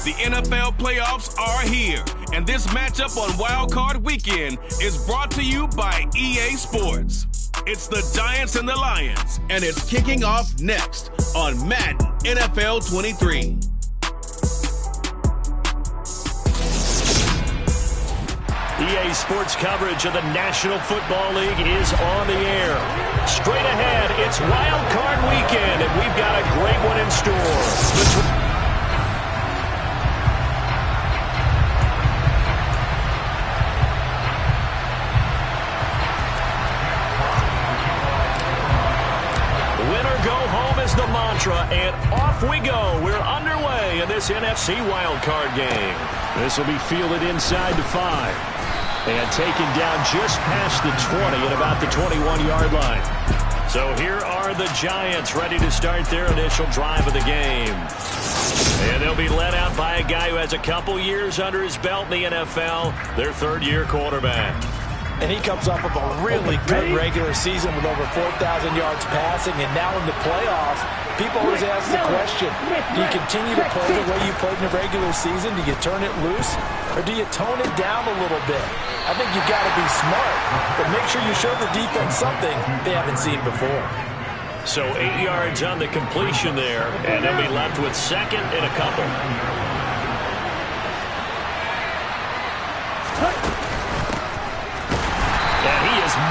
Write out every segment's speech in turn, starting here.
The NFL playoffs are here, and this matchup on Wild Card Weekend is brought to you by EA Sports. It's the Giants and the Lions, and it's kicking off next on Madden NFL 23. EA Sports coverage of the National Football League is on the air. Straight ahead, it's Wild Card Weekend, and we've got a great one in store. The mantra, and off we go. We're underway in this NFC wildcard game. This will be fielded inside the 5 and taken down just past the 20 at about the 21-yard line. So here are the Giants ready to start their initial drive of the game. And they'll be led out by a guy who has a couple years under his belt in the NFL, their third-year quarterback. And he comes off of a really good regular season with over 4,000 yards passing. And now in the playoffs, people always ask the question, do you continue to play the way you played in the regular season? Do you turn it loose? Or do you tone it down a little bit? I think you've got to be smart, but make sure you show the defense something they haven't seen before. So 8 yards on the completion there, and they'll be left with second and a couple.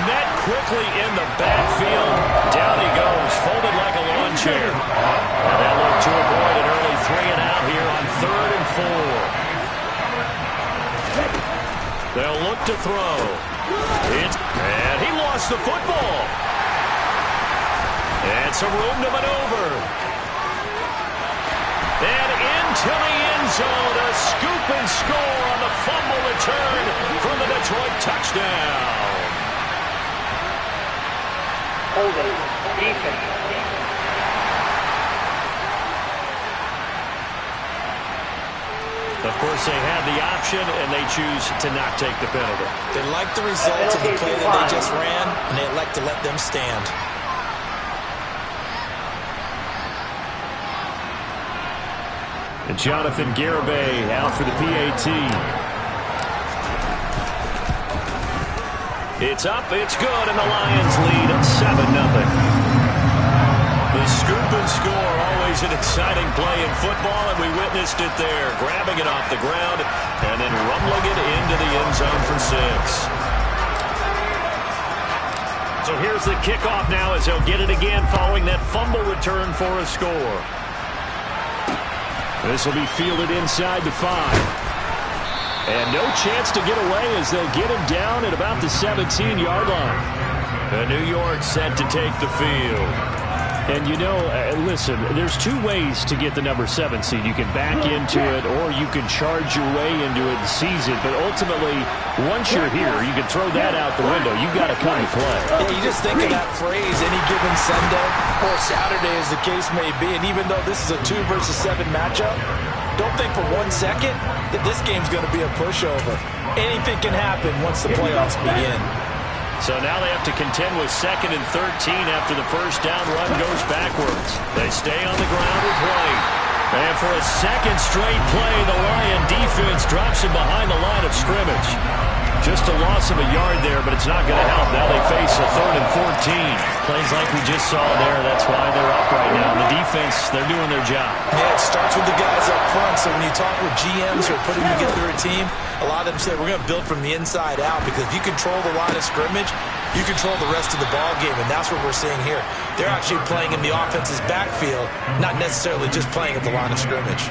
Met quickly in the backfield. Down he goes, folded like a lawn chair. And they'll look to avoid an early 3 and out here on 3rd and 4. They'll look to throw. And he lost the football. And some room to maneuver. And into the end zone, a scoop and score on the fumble return from the Detroit touchdown. Defense. Of course, they had the option, and they choose to not take the penalty. They like the results of the play that they just ran, and they like to let them stand. And Jonathan Garibay out for the PAT. It's up, it's good, and the Lions lead at 7-0. The scoop and score, always an exciting play in football, and we witnessed it there, grabbing it off the ground and then rumbling it into the end zone for 6. So here's the kickoff now as they'll get it again following that fumble return for a score. This will be fielded inside the 5. And no chance to get away as they'll get him down at about the 17-yard line. And New York set to take the field. And, you know, listen, there's two ways to get the number 7 seed. You can back into it or you can charge your way into it and seize it. But ultimately, once you're here, you can throw that out the window. You've got to come to play. Yeah, you just think of that phrase, any given Sunday or Saturday as the case may be. And even though this is a 2 versus 7 matchup, don't think for 1 second that this game's going to be a pushover. Anything can happen once the playoffs begin. So now they have to contend with 2nd and 13 after the first down run goes backwards. They stay on the ground with White. And for a second straight play, the Lion defense drops him behind the line of scrimmage. Just a loss of a yard there, but it's not going to help. Now they face a 3rd and 14. Plays like we just saw there. That's why they're up right now. The defense, they're doing their job. Yeah, it starts with the guys up front. So when you talk with GMs who are putting together a team, a lot of them say we're going to build from the inside out because if you control the line of scrimmage, you control the rest of the ball game, and that's what we're seeing here. They're actually playing in the offense's backfield, not necessarily just playing at the line of scrimmage.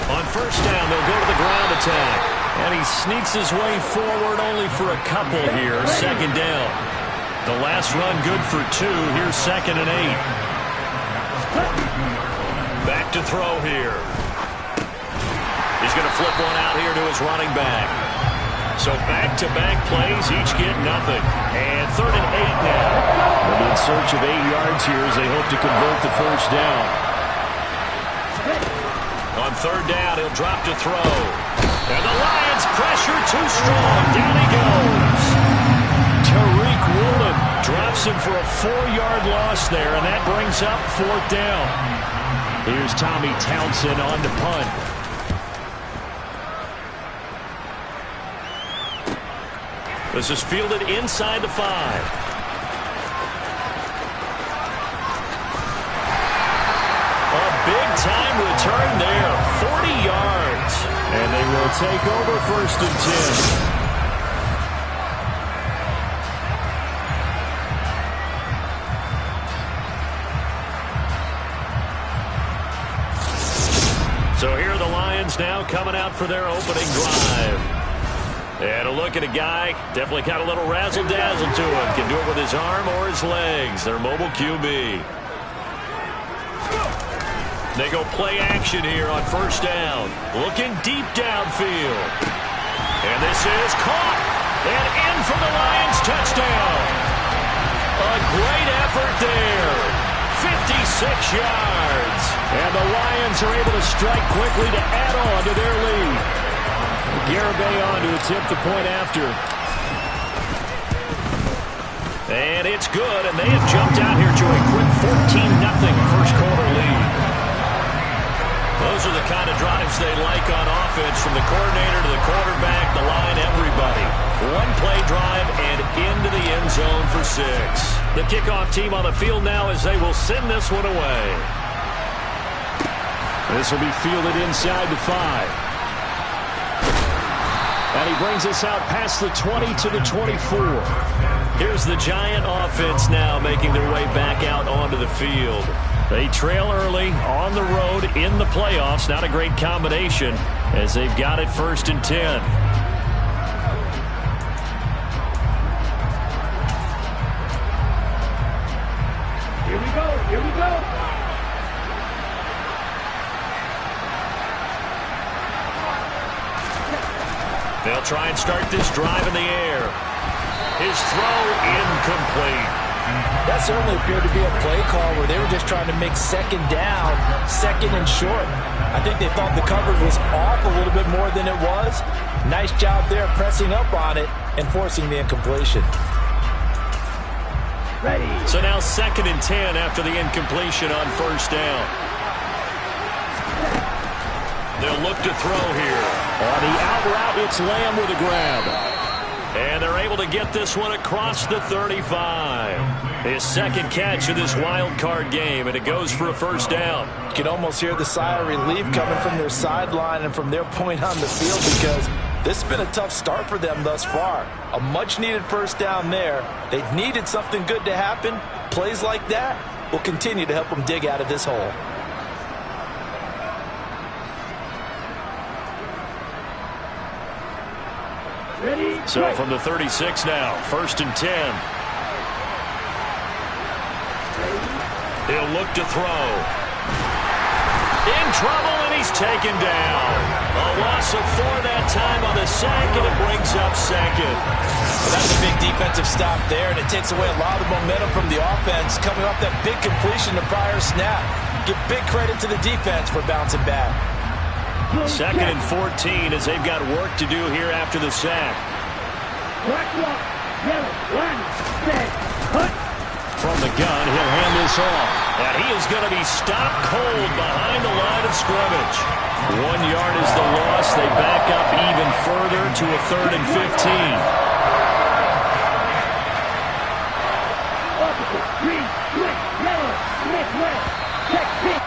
On first down, they'll go to the ground attack. And he sneaks his way forward only for a couple here. 2nd down. The last run good for 2. Here's 2nd and 8. Back to throw here. He's going to flip one out here to his running back. So back-to-back plays, each get nothing. And 3rd and 8 now. They'll be in search of 8 yards here as they hope to convert the first down. On 3rd down, he'll drop to throw. And the Lions pressure too strong. Down he goes. Tariq Woolen drops him for a 4-yard loss there, and that brings up 4th down. Here's Tommy Townsend on to punt. This is fielded inside the 5. Big-time return there, 40 yards. And they will take over 1st and 10. So here are the Lions now coming out for their opening drive. And a look at a guy, definitely got a little razzle-dazzle to him. Can do it with his arm or his legs. Their mobile QB. They go play action here on 1st down. Looking deep downfield. And this is caught. And in for the Lions touchdown. A great effort there. 56 yards. And the Lions are able to strike quickly to add on to their lead. Garibay on to attempt the point after. And it's good. And they have jumped out here to a quick 14-0 first quarter lead. Those are the kind of drives they like on offense, from the coordinator to the quarterback, the line, everybody. One-play drive and into the end zone for 6. The kickoff team on the field now as they will send this one away. This will be fielded inside the 5. And he brings us out past the 20 to the 24. Here's the Giant offense now making their way back out onto the field. They trail early on the road in the playoffs. Not a great combination as they've got it 1st and 10. Here we go. Here we go. They'll try and start this drive in the air. His throw incomplete. That certainly appeared to be a play call where they were just trying to make 2nd down, 2nd and short. I think they thought the coverage was off a little bit more than it was. Nice job there pressing up on it and forcing the incompletion. Ready. So now 2nd and 10 after the incompletion on 1st down. They'll look to throw here. On the out route, it's Lamb with a grab. And they're able to get this one across the 35. His 2nd catch of this wild card game, and it goes for a 1st down. You can almost hear the sigh of relief coming from their sideline and from their point on the field, because this has been a tough start for them thus far. A much-needed 1st down there. They've needed something good to happen. Plays like that will continue to help them dig out of this hole. So from the 36 now, 1st and 10. He'll look to throw. In trouble, and he's taken down. A loss of 4 that time on the sack, and it brings up 2nd. Well, that's a big defensive stop there, and it takes away a lot of the momentum from the offense coming off that big completion the prior snap. Give big credit to the defense for bouncing back. 2nd and 14 as they've got work to do here after the sack. From the gun, he'll hand this off. And he is going to be stopped cold behind the line of scrimmage. 1 yard is the loss. They back up even further to a 3rd and 15. Green, red, yellow, red, check, pink.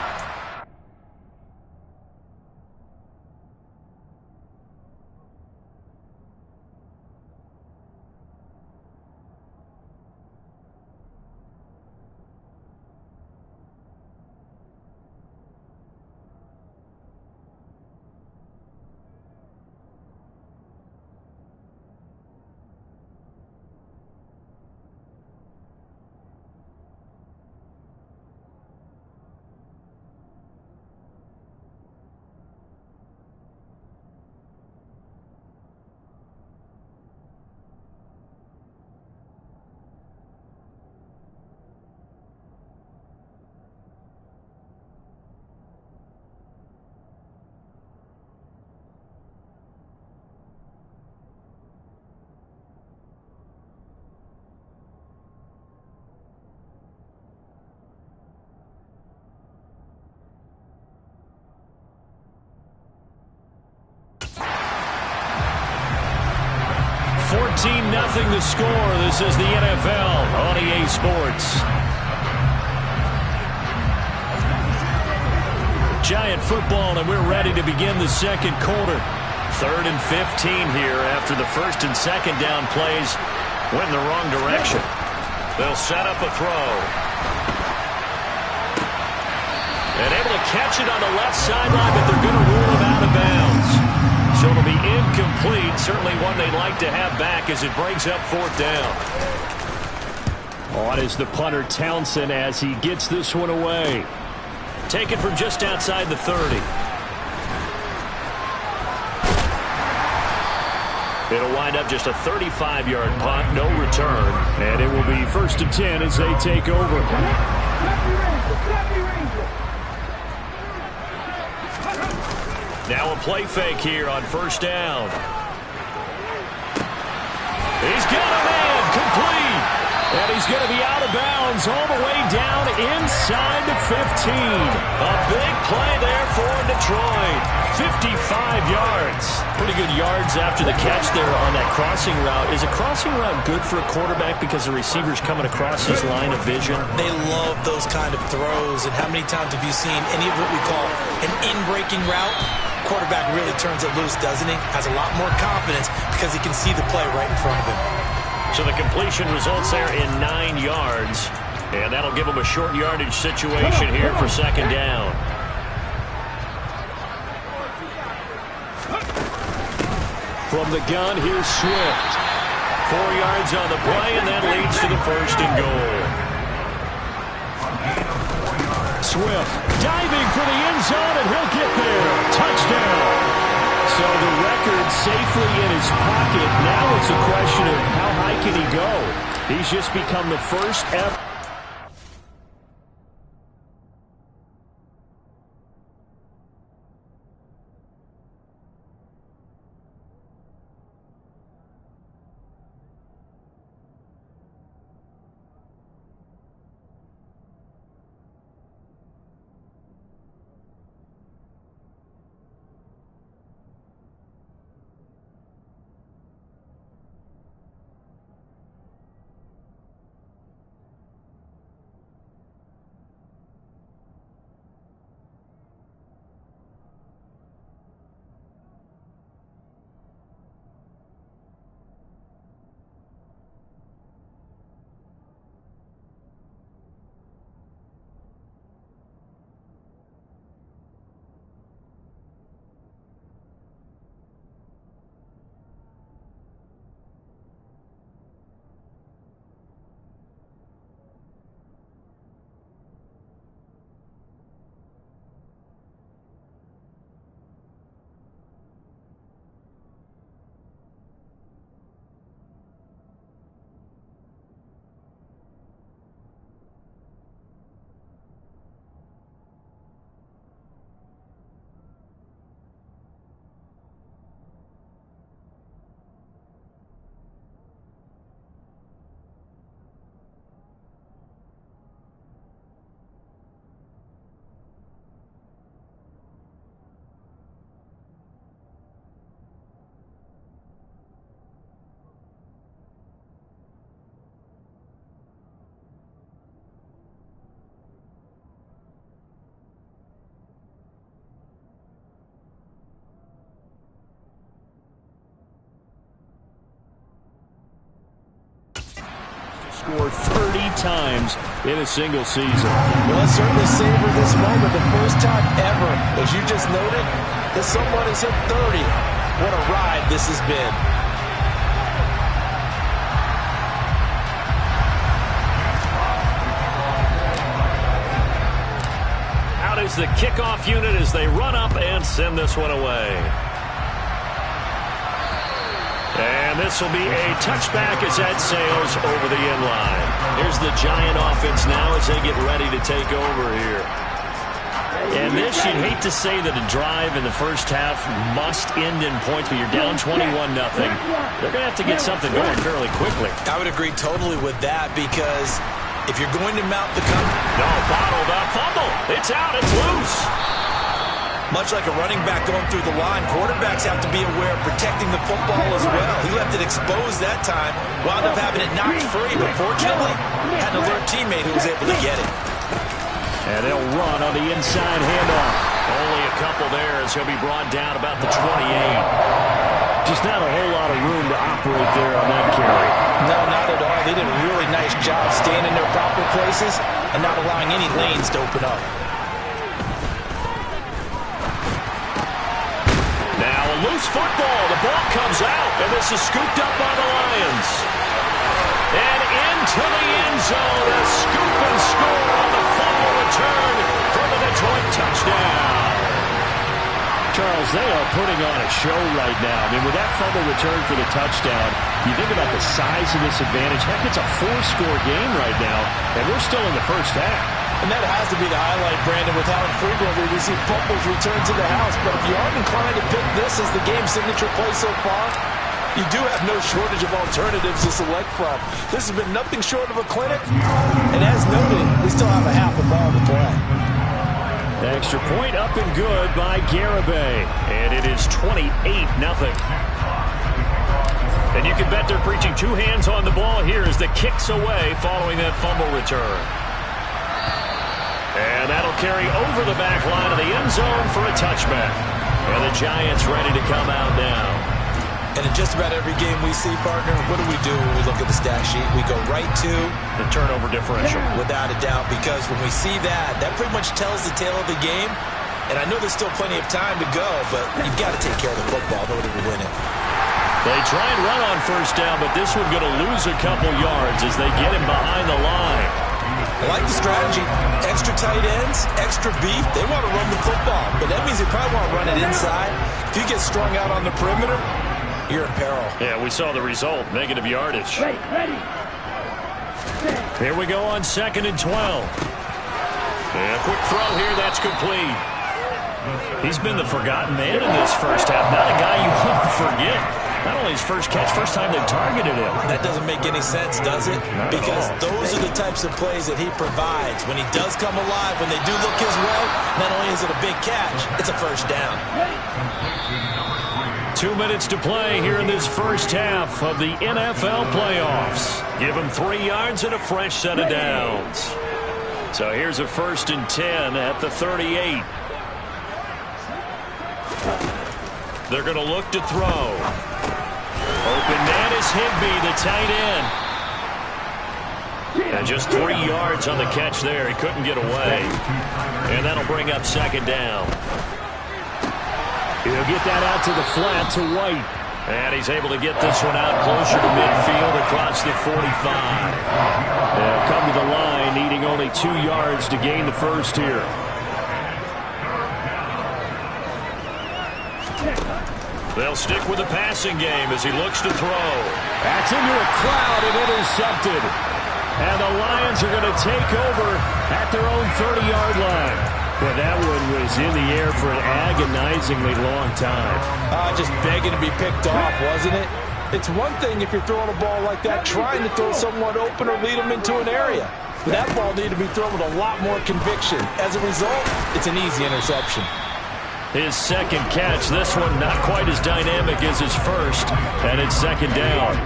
the score. This is the NFL on EA Sports. Giant football, and we're ready to begin the second quarter. 3rd and 15 here after the first and second down plays went in the wrong direction. They'll set up a throw. And able to catch it on the left sideline, but they're going to rule him out of bounds. So it'll be incomplete. Certainly one they'd like to have back as it brings up 4th down. On is the punter Townsend as he gets this one away. Taken from just outside the 30. It'll wind up just a 35-yard punt, no return. And it will be 1st and 10 as they take over. Now a play fake here on 1st down. He's got a man complete. And he's going to be out of bounds all the way down inside the 15. A big play there for Detroit. 55 yards. Pretty good yards after the catch there on that crossing route. Is a crossing route good for a quarterback because the receiver's coming across his line of vision? They love those kind of throws. And how many times have you seen any of what we call an in-breaking route? Quarterback really turns it loose, doesn't he? Has a lot more confidence because he can see the play right in front of him. So the completion results there in 9 yards. And that'll give him a short yardage situation here for 2nd down. From the gun, here's Swift. 4 yards on the play, and that leads to the 1st and goal. Swift diving for the end zone, and he'll get there. Touchdown. So the record safely in his pocket. Now it's a question of how high can he go. He's just become the first ever. Scored 30 times in a single season. Well, let's certainly savor this moment. The first time ever, as you just noted, that someone has hit 30. What a ride this has been. Out is the kickoff unit as they run up and send this one away. And this will be a touchback as that sails over the end line. Here's the Giant offense now as they get ready to take over here. And this, you'd hate to say that a drive in the first half must end in points, but you're down 21-0. They're going to have to get something going fairly quickly. I would agree totally with that because if you're going to mount the No, bottled up, fumble. It's out, it's loose. Much like a running back going through the line, quarterbacks have to be aware of protecting the football as well. He left it exposed that time, wound up having it knocked free, but fortunately had an alert teammate who was able to get it. And they'll run on the inside handoff. Only a couple there as he'll be brought down about the 28. Just not a whole lot of room to operate there on that carry. No, not at all. They did a really nice job staying in their proper places and not allowing any lanes to open up. Now a loose football. The ball comes out, and this is scooped up by the Lions. And into the end zone, a scoop and score on the fumble return for the Detroit touchdown. Charles, they are putting on a show right now. I mean, with that fumble return for the touchdown, you think about the size of this advantage. Heck, it's a 4-score game right now, and we're still in the first half. And that has to be the highlight, Brandon, with how infrequently we see fumbles return to the house. But if you aren't inclined to pick this as the game's signature play so far, you do have no shortage of alternatives to select from. This has been nothing short of a clinic. And as noted, we still have a half a ball to play. The extra point up and good by Garibay. And it is 28-0. And you can bet they're preaching two hands on the ball here as the kick's away following that fumble return. And that'll carry over the back line of the end zone for a touchback. And the Giants ready to come out now. And in just about every game we see, partner, what do we do when we look at the stat sheet? We go right to the turnover differential. Without a doubt, because when we see that, that pretty much tells the tale of the game. And I know there's still plenty of time to go, but you've got to take care of the football in order to win it. They try and run on first down, but this one's going to lose a couple yards as they get him behind the line. I like the strategy. Extra tight ends, extra beef. They want to run the football, but that means they probably want to run it inside. If you get strung out on the perimeter, you're in peril. Yeah, we saw the result. Negative yardage. Ready. Here we go on 2nd and 12. And a quick throw here. That's complete. He's been the forgotten man in this first half. Not a guy you want to forget. Not only his first catch, first time they've targeted him. That doesn't make any sense, does it? Because those are the types of plays that he provides. When he does come alive, when they do look his way, not only is it a big catch, it's a first down. 2 minutes to play here in this first half of the NFL playoffs. Give him 3 yards and a fresh set of downs. So here's a 1st and 10 at the 38. They're going to look to throw. Open man is Higbee, the tight end. And just 3 yards on the catch there. He couldn't get away. And that'll bring up 2nd down. He'll get that out to the flat to White. And he's able to get this one out closer to midfield across the 45. They'll come to the line, needing only 2 yards to gain the first here. They'll stick with the passing game as he looks to throw. That's into a crowd and intercepted. And the Lions are going to take over at their own 30-yard line. Well, that one was in the air for an agonizingly long time. Just begging to be picked off, wasn't it? It's one thing if you're throwing a ball like that, trying to throw someone open or lead them into an area. But that ball needed to be thrown with a lot more conviction. As a result, it's an easy interception. His second catch, this one not quite as dynamic as his first, and it's 2nd down.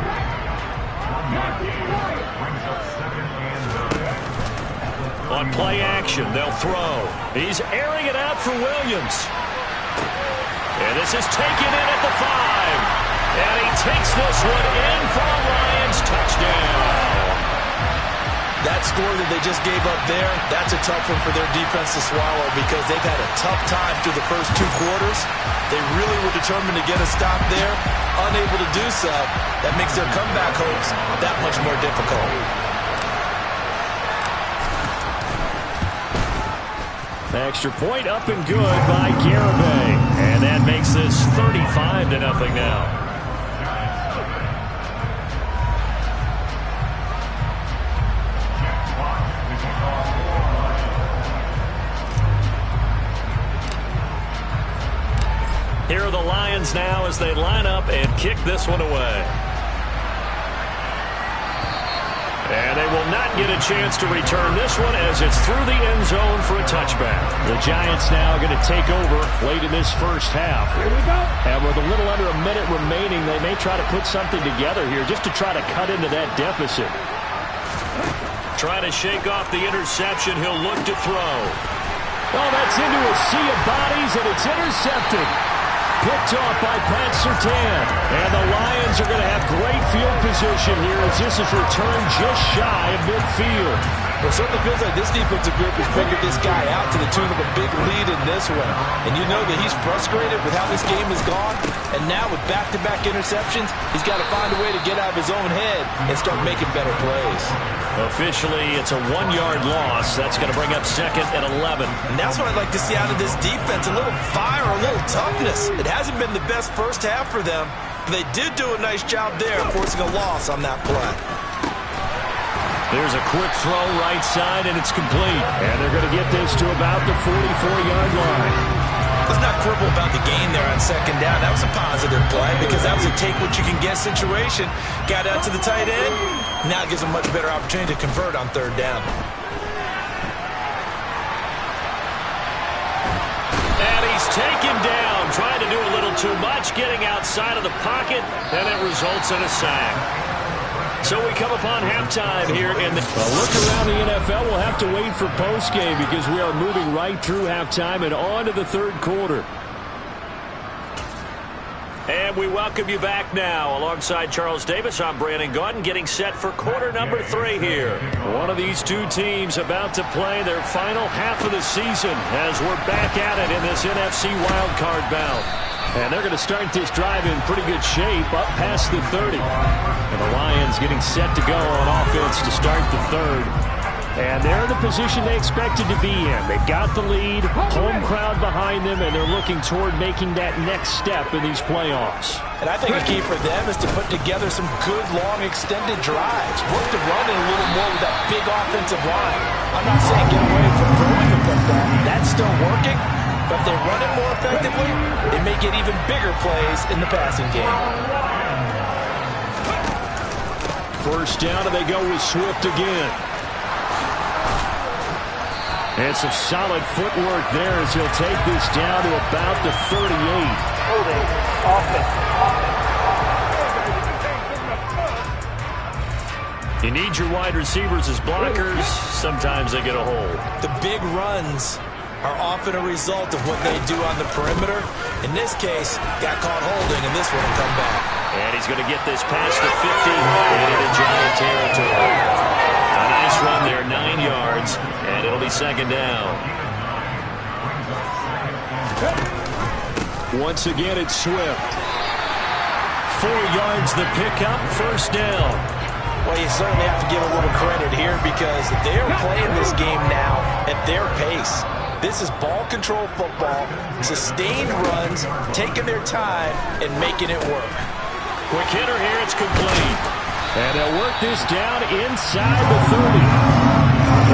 On play action, they'll throw. He's airing it out for Williams. And this is taken in at the 5. And he takes this one in for a Lions touchdown. That score that they just gave up there, that's a tough one for their defense to swallow because they've had a tough time through the first 2 quarters. They really were determined to get a stop there. Unable to do so, that makes their comeback hopes that much more difficult. Extra point up and good by Garibay. And that makes this 35-0 now. Here are the Lions now as they line up and kick this one away. And they will not get a chance to return this one as it's through the end zone for a touchback. The Giants now going to take over late in this first half. Here we go. And with a little under a minute remaining, they may try to put something together here just to try to cut into that deficit. Trying to shake off the interception. He'll look to throw. Oh, that's into a sea of bodies, and it's intercepted. Picked off by Pat Surtain. And the Lions are going to have great field position here as this is returned just shy of midfield. Well, it certainly feels like this defensive group has figured this guy out to the tune of a big lead in this one. And you know that he's frustrated with how this game has gone. And now with back-to-back interceptions, he's got to find a way to get out of his own head and start making better plays. Officially, it's a 1-yard loss. That's going to bring up 2nd and 11. And that's what I'd like to see out of this defense, a little fire, a little toughness. It hasn't been the best first half for them, but they did do a nice job there forcing a loss on that play. There's a quick throw right side, and it's complete. And they're going to get this to about the 44-yard line. Let's not quibble about the gain there on 2nd down. That was a positive play because that was a take-what-you-can-get situation. Got out to the tight end. Now it gives a much better opportunity to convert on 3rd down. And he's taken down, trying to do a little too much, getting outside of the pocket, and it results in a sack. So we come upon halftime here in the... A look around the NFL, we'll have to wait for postgame because we are moving right through halftime and on to the 3rd quarter. And we welcome you back now. Alongside Charles Davis, I'm Brandon Gaudin, getting set for quarter number 3 here. One of these two teams about to play their final half of the season as we're back at it in this NFC wildcard bout. And they're going to start this drive in pretty good shape, up past the 30. And the Lions getting set to go on offense to start the 3rd. And they're in the position they expected to be in. They've got the lead, home crowd behind them, and they're looking toward making that next step in these playoffs. And I think the key for them is to put together some good, long, extended drives. Work the run in a little more with that big offensive line. I'm not saying get away from throwing the football. That's still working. But if they run it more effectively, they may get even bigger plays in the passing game. First down, and they go with Swift again. And some solid footwork there as he'll take this down to about the 38. Holding. Offense. You need your wide receivers as blockers. Sometimes they get a hold. The big runs are often a result of what they do on the perimeter. In this case, got caught holding, and this one will come back. And he's going to get this past the 50 and into Giant territory. A nice run there, 9 yards, and it'll be 2nd down. Once again, it's Swift. 4 yards the pickup, 1st down. Well, you certainly have to give a little credit here because they're playing this game now at their pace. This is ball control football, sustained runs, taking their time, and making it work. Quick hitter here, it's complete. And they'll work this down inside the 30.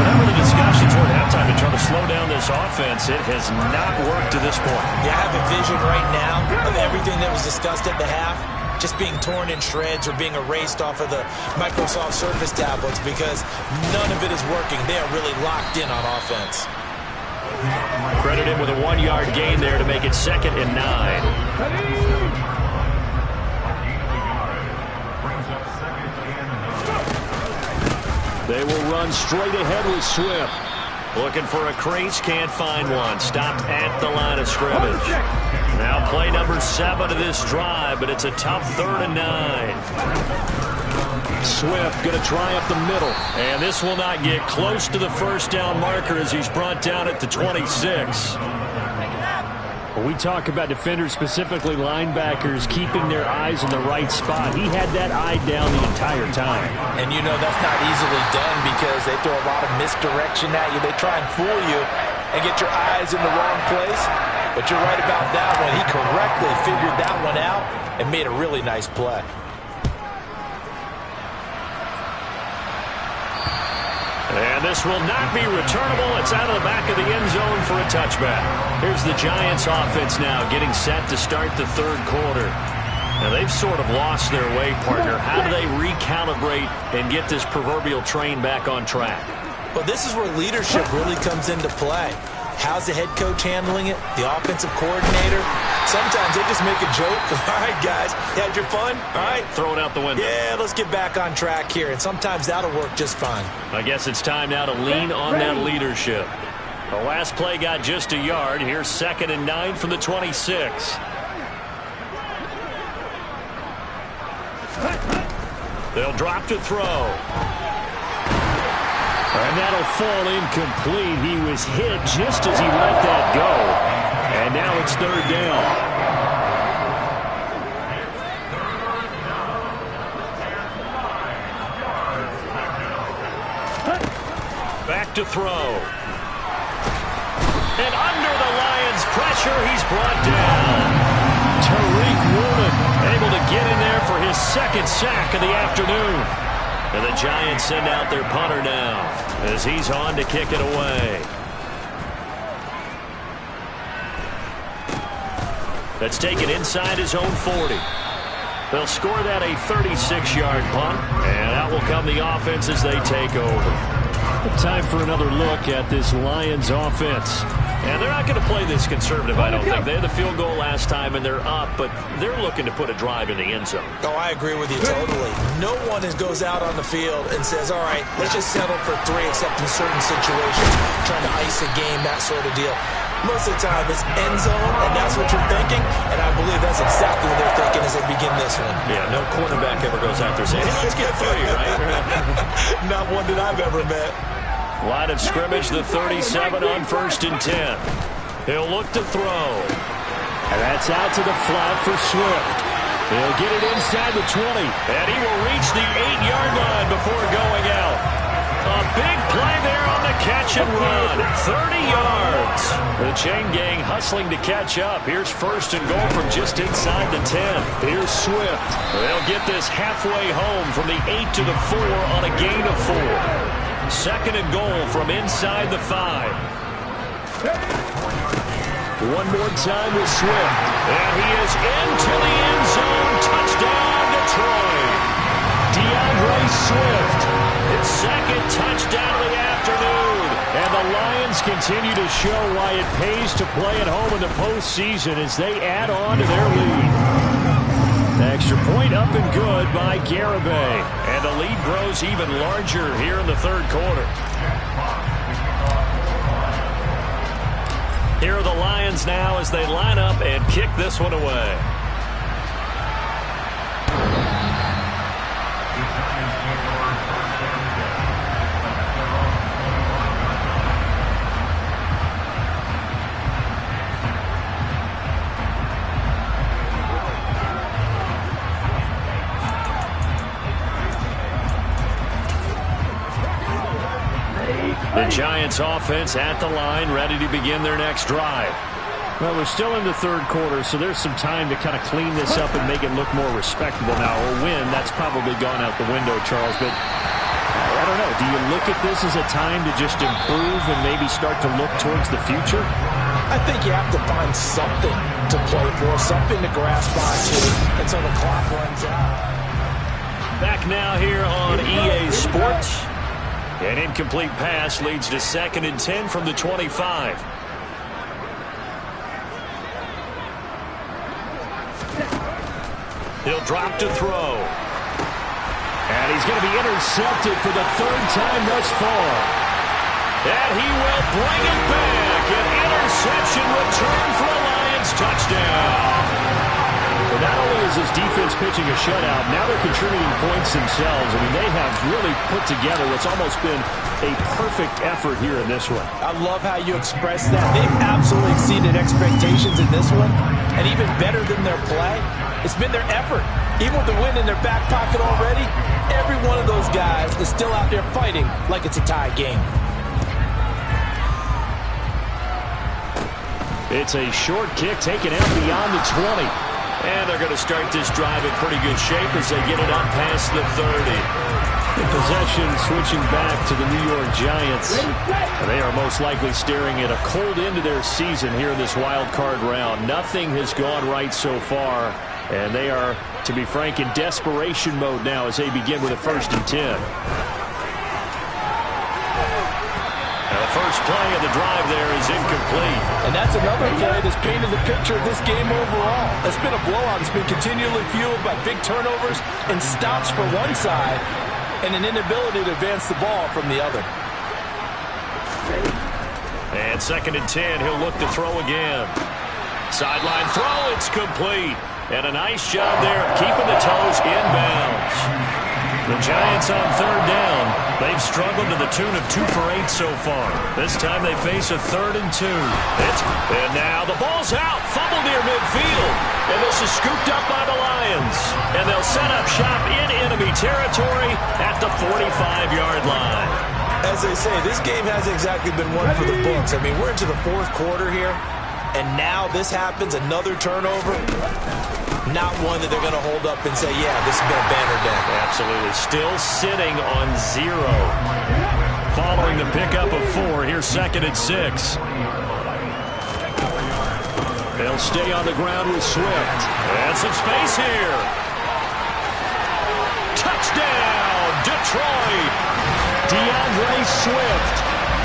Whatever the discussions were at halftime to try to slow down this offense, it has not worked to this point. Yeah, I have a vision right now of everything that was discussed at the half just being torn in shreds or being erased off of the Microsoft Surface tablets because none of it is working. They are really locked in on offense. Credited with a 1-yard gain there to make it 2nd and 9. They will run straight ahead with Swift. Looking for a crease, can't find one. Stopped at the line of scrimmage. Now play number 7 of this drive, but it's a tough 3rd and 9. Swift going to try up the middle. And this will not get close to the 1st down marker as he's brought down at the 26. When we talk about defenders, specifically linebackers, keeping their eyes in the right spot, he had that eye down the entire time. And you know that's not easily done because they throw a lot of misdirection at you. They try and fool you and get your eyes in the wrong place. But you're right about that one. He correctly figured that one out and made a really nice play. And this will not be returnable. It's out of the back of the end zone for a touchback. Here's the Giants offense now getting set to start the 3rd quarter. Now, they've sort of lost their way, partner. How do they recalibrate and get this proverbial train back on track? Well, this is where leadership really comes into play. How's the head coach handling it? The offensive coordinator? Sometimes they just make a joke. All right, guys, you had your fun? All right. Throw it out the window. Yeah, let's get back on track here. And sometimes that'll work just fine. I guess it's time now to lean on that leadership. The last play got just a yard. Here's 2nd and 9 from the 26. They'll drop to throw. And that'll fall incomplete. He was hit just as he let that go. And now it's 3rd down. Back to throw. And under the Lions' pressure, he's brought down. Tariq Woolen able to get in there for his 2nd sack of the afternoon. And the Giants send out their punter now as he's on to kick it away. That's taken inside his own 40. They'll score that a 36-yard punt, and out will come the offense as they take over. Time for another look at this Lions offense. And they're not going to play this conservative, I don't think. They had the field goal last time, and they're up, but they're looking to put a drive in the end zone. Oh, I agree with you totally. No one goes out on the field and says, all right, let's just settle for 3, except in certain situations, trying to ice a game, that sort of deal. Most of the time, it's end zone, and that's what you're thinking, and I believe that's exactly what they're thinking as they begin this one. Yeah, no quarterback ever goes out there saying, hey, let's get 3, right? Not one that I've ever met. Line of scrimmage, the 37 on 1st and 10. He'll look to throw. And that's out to the flat for Swift. He'll get it inside the 20. And he will reach the 8-yard line before going out. A big play there on the catch and run. 30 yards. The chain gang hustling to catch up. Here's 1st and goal from just inside the 10. Here's Swift. They'll get this halfway home from the 8 to the 4 on a gain of 4. 2nd and goal from inside the 5. One more time with Swift. And he is into the end zone. Touchdown, Detroit. DeAndre Swift. His 2nd touchdown of the afternoon. And the Lions continue to show why it pays to play at home in the postseason as they add on to their lead. Extra point up and good by Garibay. And the lead grows even larger here in the 3rd quarter. Here are the Lions now as they line up and kick this one away. The Giants offense at the line, ready to begin their next drive. Well, we're still in the 3rd quarter, so there's some time to kind of clean this up and make it look more respectable now. Or win, that's probably gone out the window, Charles. But I don't know. Do you look at this as a time to just improve and maybe start to look towards the future? I think you have to find something to play for, something to grasp onto until the clock runs out. Back now here on EA Sports. An incomplete pass leads to 2nd and 10 from the 25. He'll drop to throw. And he's going to be intercepted for the 3rd time thus far. And he will bring it back. An interception return for a Lions touchdown. But not only is his defense pitching a shutout, now they're contributing points themselves. I mean, they have really put together what's almost been a perfect effort here in this one. I love how you express that. They've absolutely exceeded expectations in this one. And even better than their play, it's been their effort. Even with the win in their back pocket already, every one of those guys is still out there fighting like it's a tie game. It's a short kick taken out beyond the 20. And they're going to start this drive in pretty good shape as they get it up past the 30. The possession switching back to the New York Giants. They are most likely staring at a cold end to their season here in this wild card round. Nothing has gone right so far And they are, to be frank, in desperation mode now as they begin with a 1st and 10. Now the first play of the drive there is incomplete. And that's another play that's painted the picture of this game overall. It's been a blowout. It's been continually fueled by big turnovers and stops for one side and an inability to advance the ball from the other. And 2nd and 10, he'll look to throw again. Sideline throw, it's complete. And a nice job there of keeping the toes inbounds. The Giants on 3rd down. They've struggled to the tune of 2 for 8 so far. This time they face a 3rd and 2. And now the ball's out. Fumble near midfield. And this is scooped up by the Lions. And they'll set up shop in enemy territory at the 45-yard line. As they say, this game hasn't exactly been one for the books. I mean, we're into the 4th quarter here. And now this happens, another turnover. Not one that they're going to hold up and say, yeah, this has been a banner day. Absolutely. Still sitting on 0. Following the pickup of 4, here's 2nd and 6. They'll stay on the ground with Swift. And some space here. Touchdown, Detroit. DeAndre Swift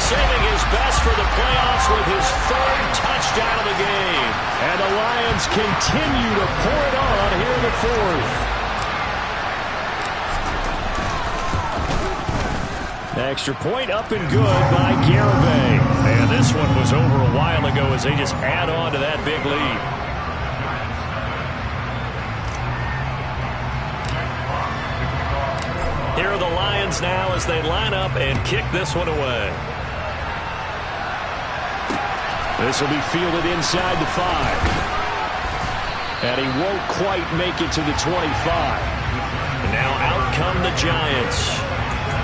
saving his best for the playoffs with his 3rd touchdown of the game. And the Lions continue to pour it on here in the 4th. The extra point up and good by Garibay. And this one was over a while ago as they just add on to that big lead. Here are the Lions now as they line up and kick this one away. This will be fielded inside the 5. And he won't quite make it to the 25. And now out come the Giants.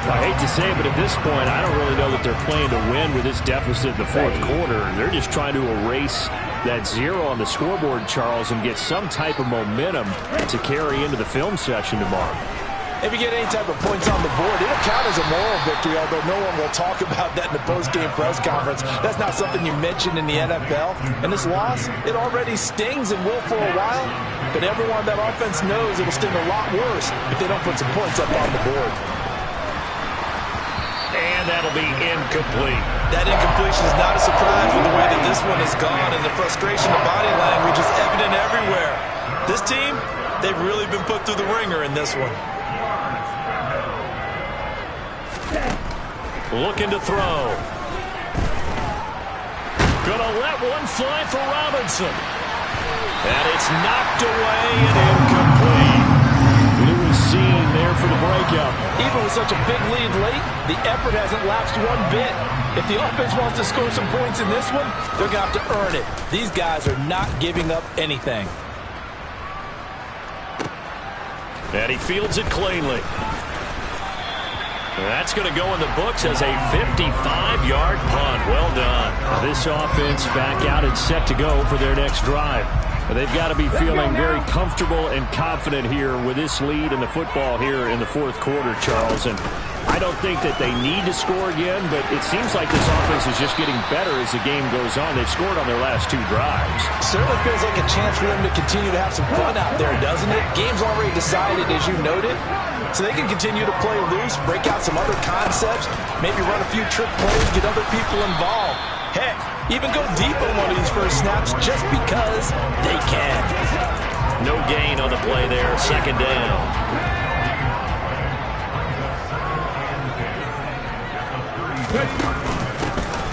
I hate to say it, but at this point, I don't really know that they're playing to win with this deficit in the 4th quarter. They're just trying to erase that 0 on the scoreboard, Charles, and get some type of momentum to carry into the film session tomorrow. If you get any type of points on the board, it'll count as a moral victory, although no one will talk about that in the post-game press conference. That's not something you mention in the NFL. And this loss, it already stings and will for a while, but everyone on that offense knows it'll sting a lot worse if they don't put some points up on the board. And that'll be incomplete. That incompletion is not a surprise with the way that this one has gone, and the frustration of body language is evident everywhere. This team, they've really been put through the ringer in this one. Looking to throw. Gonna let one fly for Robinson. And it's knocked away and incomplete. Lewis seen there for the breakup. Even with such a big lead late, the effort hasn't lapsed one bit. If the offense wants to score some points in this one, they're going to have to earn it. These guys are not giving up anything. And he fields it cleanly. That's going to go in the books as a 55-yard punt. Well done. This offense back out and set to go for their next drive. They've got to be feeling very comfortable and confident here with this lead in the football here in the 4th quarter, Charles. And I don't think that they need to score again, but it seems like this offense is just getting better as the game goes on. They've scored on their last 2 drives. Certainly feels like a chance for them to continue to have some fun out there, doesn't it? Game's already decided, as you noted. So they can continue to play loose, break out some other concepts, maybe run a few trick plays, get other people involved. Heck, even go deep on one of these first snaps just because they can. No gain on the play there, 2nd down.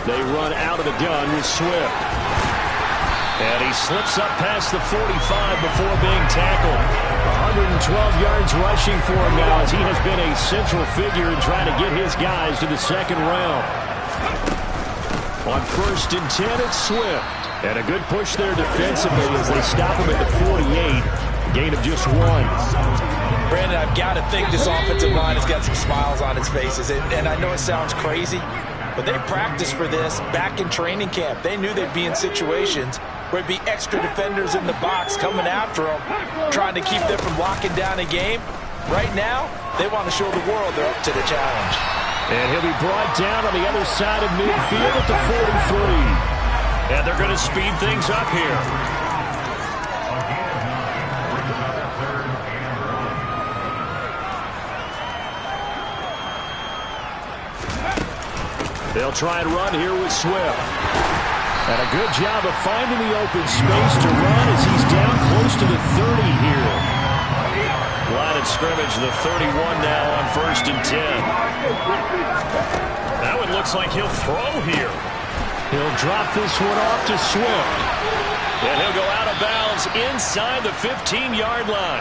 They run out of the gun with Swift. And he slips up past the 45 before being tackled. 112 yards rushing for him now as he has been a central figure in trying to get his guys to the 2nd round. On 1st and 10, it's Swift. And a good push there defensively as they stop him at the 48. Gain of just 1. Brandon, I've got to think this offensive line has got some smiles on its faces. And I know it sounds crazy, but they practiced for this back in training camp. They knew they'd be in situations where it'd be extra defenders in the box coming after them, trying to keep them from locking down a game. Right now, they want to show the world they're up to the challenge. And he'll be brought down on the other side of midfield at the 43. And they're going to speed things up here. They'll try and run here with Swift. And a good job of finding the open space to run as he's down close to the 30 here. Line of scrimmage, the 31 now on 1st and 10. That one looks like he'll throw here. He'll drop this one off to Swift. And he'll go out of bounds inside the 15-yard line.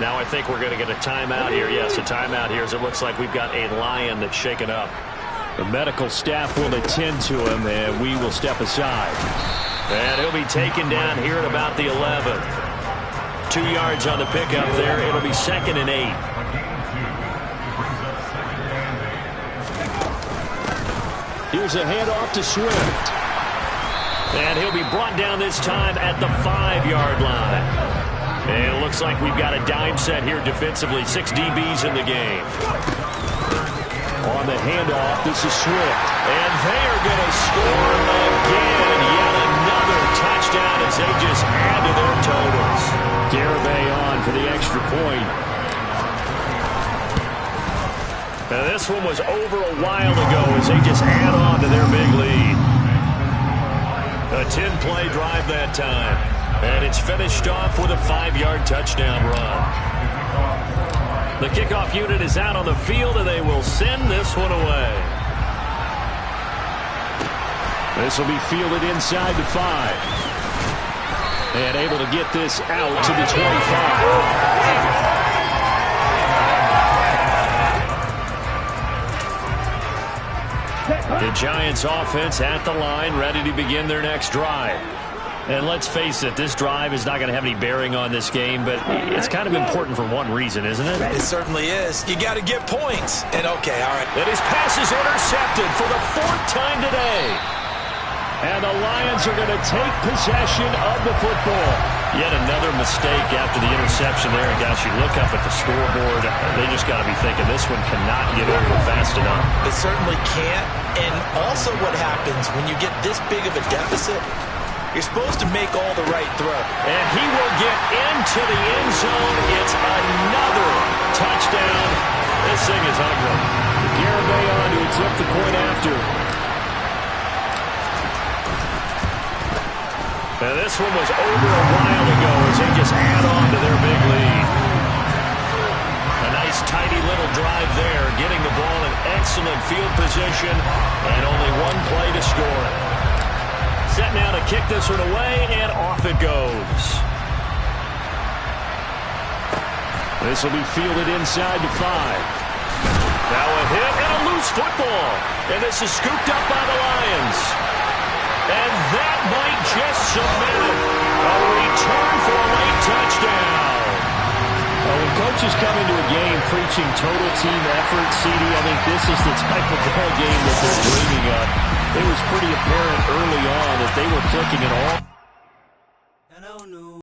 Now I think we're going to get a timeout here. Yes, a timeout here as it looks like we've got a Lion that's shaken up. The medical staff will attend to him, and we will step aside. And he'll be taken down here at about the 11. 2 yards on the pickup there. It'll be 2nd and 8. Here's a handoff to Swift. And he'll be brought down this time at the 5-yard line. And it looks like we've got a dime set here defensively. 6 DBs in the game. On the handoff, this is Swift. And they are going to score again. Yet another touchdown as they just add to their totals. Garibay on for the extra point. Now this one was over a while ago as they just add on to their big lead. A 10-play drive that time. And it's finished off with a 5-yard touchdown run. The kickoff unit is out on the field, and they will send this one away. This will be fielded inside the 5. And able to get this out to the 25. The Giants offense at the line, ready to begin their next drive. And let's face it, this drive is not going to have any bearing on this game, but it's kind of important for one reason, isn't it? It certainly is. You got to get points. And okay, all right. And his pass is intercepted for the 4th time today. And the Lions are going to take possession of the football. Yet another mistake after the interception there. And gosh, you look up at the scoreboard, they just got to be thinking this one cannot get over fast enough. It certainly can't. And also what happens when you get this big of a deficit, you're supposed to make all the right throw. And he will get into the end zone. It's another touchdown. This thing is ugly. Garibay on to attempt the point after. Now this one was over a while ago as they just add on to their big lead. A nice tidy little drive there, getting the ball in excellent field position, and only one play to score it. Set now to kick this one away, and off it goes. This will be fielded inside the 5. Now a hit and a loose football. And this is scooped up by the Lions. And that might just cement it. A return for a late touchdown. When coaches come into a game preaching total team effort, CD, I think this is the type of ball game that they're dreaming of. It was pretty apparent early on that they were clicking it all.